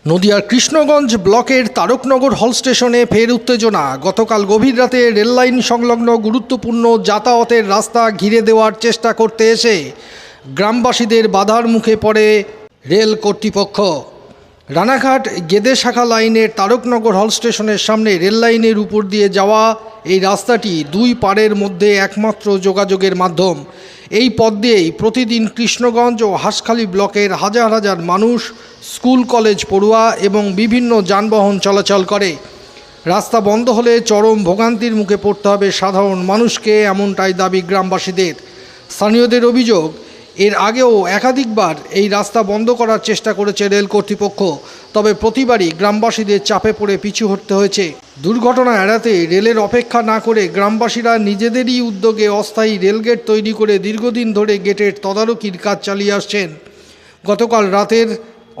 নদিয়ার কৃষ্ণগঞ্জ ব্লকের তারকনগর হল স্টেশনে ফের উত্তেজনা। গতকাল গভীর রাতে রেললাইন সংলগ্ন গুরুত্বপূর্ণ যাতায়াতের রাস্তা ঘিরে দেওয়ার চেষ্টা করতে এসে গ্রামবাসীদের বাধার মুখে পড়ে রেল কর্তৃপক্ষ। রানাঘাট গেদে শাখা লাইনের তারকনগর হল স্টেশনের সামনে রেল লাইনের উপর দিয়ে যাওয়া এই রাস্তাটি দুই পাড়ের মধ্যে একমাত্র যোগাযোগের মাধ্যম। এই পথ দিয়েই প্রতিদিন কৃষ্ণগঞ্জ ও হাঁসখালি ব্লকের হাজার হাজার মানুষ, স্কুল কলেজ পড়ুয়া এবং বিভিন্ন যানবাহন চলাচল করে। রাস্তা বন্ধ হলে চরম ভোগান্তির মুখে পড়তে হবে সাধারণ মানুষকে, এমনটাই দাবি গ্রামবাসীদের। স্থানীয়দের অভিযোগ, এর আগেও একাধিকবার এই রাস্তা বন্ধ করার চেষ্টা করেছে রেল কর্তৃপক্ষ, তবে প্রতিবারই গ্রামবাসীদের চাপে পড়ে পিছু হটতে হয়েছে। দুর্ঘটনা এড়াতে রেলের অপেক্ষা না করে গ্রামবাসীরা নিজেদেরই উদ্যোগে অস্থায়ী রেলগেট তৈরি করে দীর্ঘদিন ধরে গেটের তদারকির কাজ চালিয়ে আসছেন। গতকাল রাতের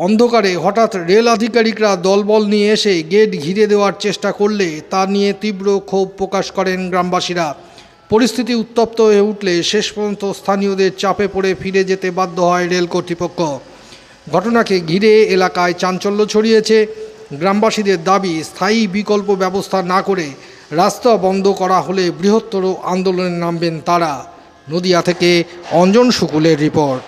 অন্ধকারে হঠাৎ রেল আধিকারিকরা দলবল নিয়ে এসে গেট ঘিরে দেওয়ার চেষ্টা করলে তা নিয়ে তীব্র ক্ষোভ প্রকাশ করেন গ্রামবাসীরা। পরিস্থিতি উত্তপ্ত হয়ে উঠলে শেষ পর্যন্ত স্থানীয়দের চাপে পড়ে ফিরে যেতে বাধ্য হয় রেল কর্তৃপক্ষ। ঘটনাকে ঘিরে এলাকায় চাঞ্চল্য ছড়িয়েছে। গ্রামবাসীদের দাবি, স্থায়ী বিকল্প ব্যবস্থা না করে রাস্তা বন্ধ করা হলে বৃহত্তর আন্দোলনে নামবেন তারা। নদিয়া থেকে অঞ্জন শুকুলের রিপোর্ট।